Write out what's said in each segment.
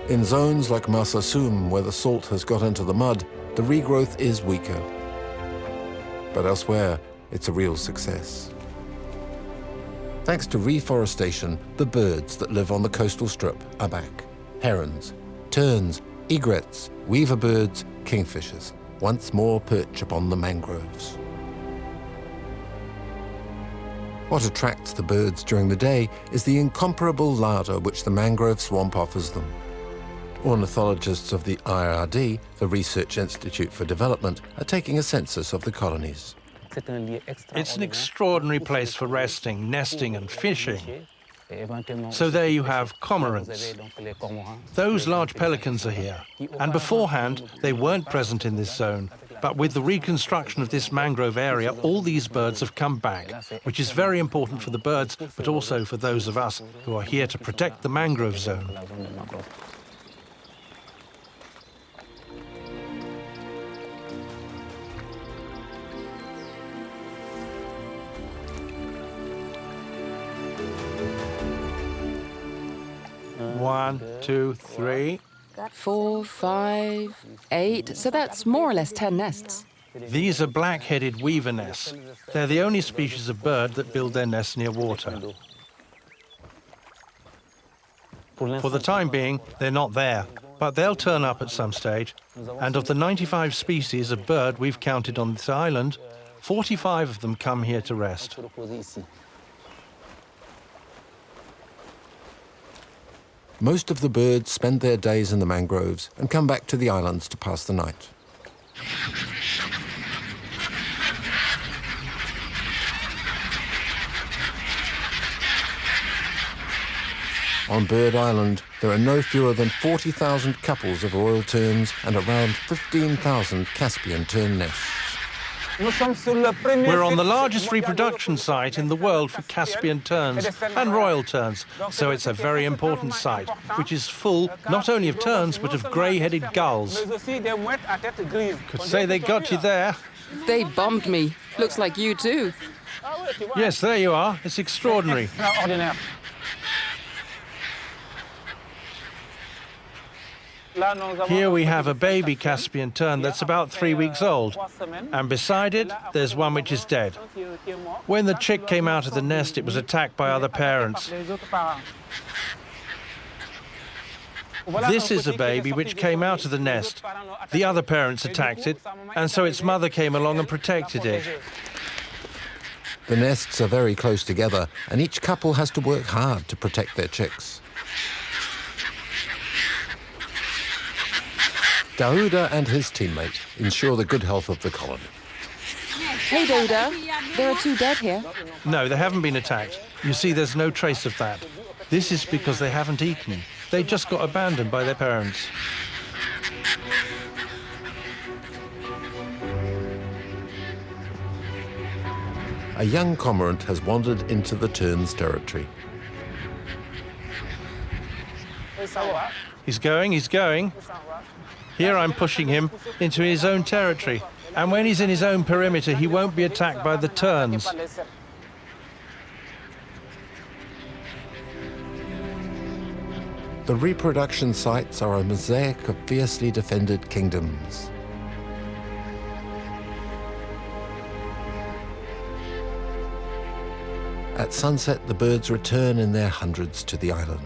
In zones like Marsassoum, where the salt has got into the mud, the regrowth is weaker. But elsewhere, it's a real success. Thanks to reforestation, the birds that live on the coastal strip are back. Herons, terns, egrets, weaver birds, kingfishers, once more perch upon the mangroves. What attracts the birds during the day is the incomparable larder which the mangrove swamp offers them. Ornithologists of the IRD, the Research Institute for Development, are taking a census of the colonies. It's an extraordinary place for resting, nesting and fishing. So there you have cormorants. Those large pelicans are here. And beforehand, they weren't present in this zone. But with the reconstruction of this mangrove area, all these birds have come back, which is very important for the birds, but also for those of us who are here to protect the mangrove zone. One, two, three. 4, 5, 8. So that's more or less 10 nests. These are black-headed weaver nests. They're the only species of bird that build their nests near water. For the time being, they're not there, but they'll turn up at some stage. And of the 95 species of bird we've counted on this island, 45 of them come here to rest. Most of the birds spend their days in the mangroves and come back to the islands to pass the night. On Bird Island, there are no fewer than 40,000 couples of royal terns and around 15,000 Caspian tern nests. We're on the largest reproduction site in the world for Caspian terns and royal terns, so it's a very important site, which is full not only of terns but of grey-headed gulls. Could say they got you there. They bombed me. Looks like you too. Yes, there you are. It's extraordinary. Here we have a baby Caspian tern that's about 3 weeks old, and beside it, there's one which is dead. When the chick came out of the nest, it was attacked by other parents. This is a baby which came out of the nest. The other parents attacked it, and so its mother came along and protected it. The nests are very close together, and each couple has to work hard to protect their chicks. Daouda and his teammate ensure the good health of the colony. Hey, Douda, there are 2 dead here. No, they haven't been attacked. You see, there's no trace of that. This is because they haven't eaten. They just got abandoned by their parents. A young cormorant has wandered into the tern's territory. He's going. Here I'm pushing him into his own territory. And when he's in his own perimeter, he won't be attacked by the terns. The reproduction sites are a mosaic of fiercely defended kingdoms. At sunset, the birds return in their hundreds to the island.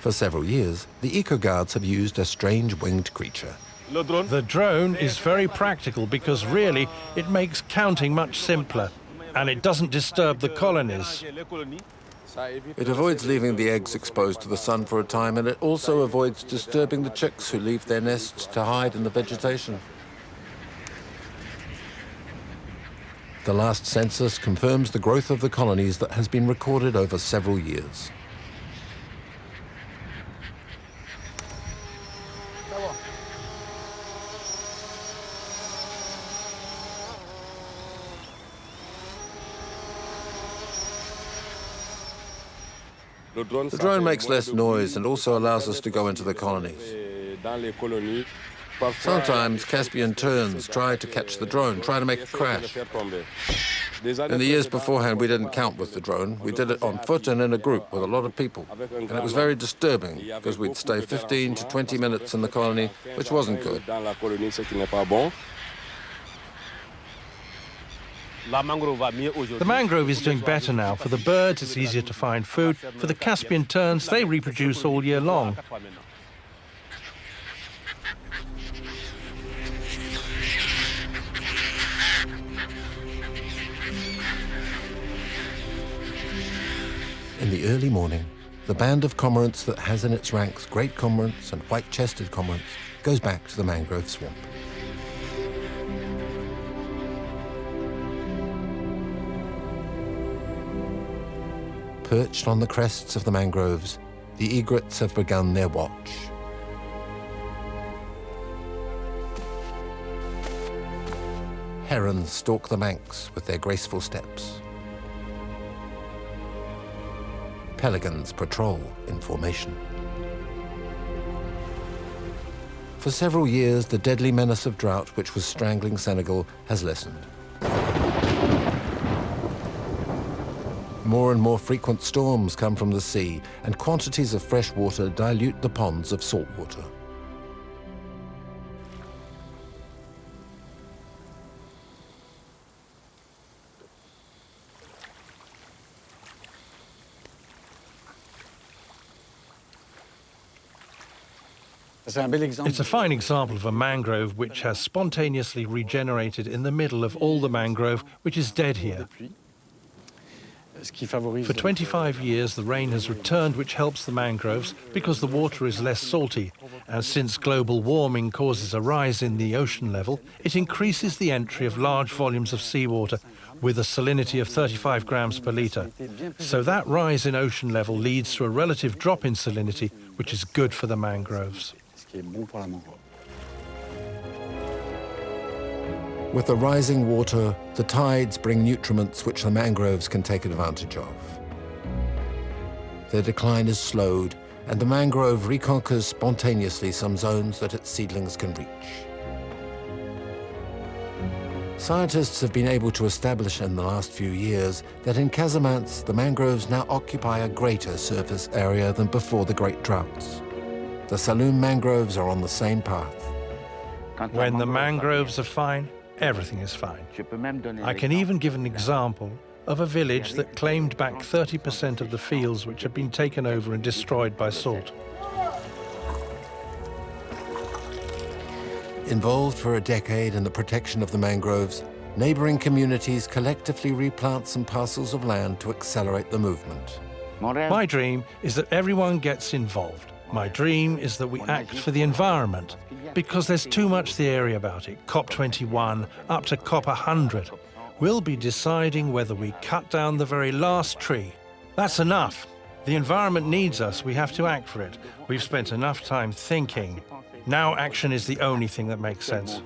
For several years, the eco-guards have used a strange winged creature. The drone is very practical because really it makes counting much simpler and it doesn't disturb the colonies. It avoids leaving the eggs exposed to the sun for a time, and it also avoids disturbing the chicks who leave their nests to hide in the vegetation. The last census confirms the growth of the colonies that has been recorded over several years. The drone makes less noise and also allows us to go into the colonies. Sometimes Caspian terns try to catch the drone, try to make a crash. In the years beforehand, we didn't count with the drone. We did it on foot and in a group with a lot of people. And it was very disturbing because we'd stay 15 to 20 minutes in the colony, which wasn't good. The mangrove is doing better now. For the birds, it's easier to find food. For the Caspian terns, they reproduce all year long. In the early morning, the band of cormorants that has in its ranks great cormorants and white-chested cormorants goes back to the mangrove swamp. Perched on the crests of the mangroves, the egrets have begun their watch. Herons stalk the banks with their graceful steps. Pelicans patrol in formation. For several years, the deadly menace of drought, which was strangling Senegal, has lessened. More and more frequent storms come from the sea, and quantities of fresh water dilute the ponds of salt water. It's a fine example of a mangrove which has spontaneously regenerated in the middle of all the mangrove, which is dead here. For 25 years, the rain has returned, which helps the mangroves because the water is less salty. And since global warming causes a rise in the ocean level, it increases the entry of large volumes of seawater with a salinity of 35 grams per litre. So that rise in ocean level leads to a relative drop in salinity, which is good for the mangroves. With the rising water, the tides bring nutriments which the mangroves can take advantage of. Their decline is slowed, and the mangrove reconquers spontaneously some zones that its seedlings can reach. Scientists have been able to establish in the last few years that in Casamance, the mangroves now occupy a greater surface area than before the great droughts. The Saloum mangroves are on the same path. When the mangroves are fine, everything is fine. I can even give an example of a village that claimed back 30% of the fields which had been taken over and destroyed by salt. Involved for a decade in the protection of the mangroves, neighboring communities collectively replant some parcels of land to accelerate the movement. My dream is that everyone gets involved. My dream is that we act for the environment, because there's too much theory about it. COP21 up to COP100. We'll be deciding whether we cut down the very last tree. That's enough. The environment needs us. We have to act for it. We've spent enough time thinking. Now action is the only thing that makes sense.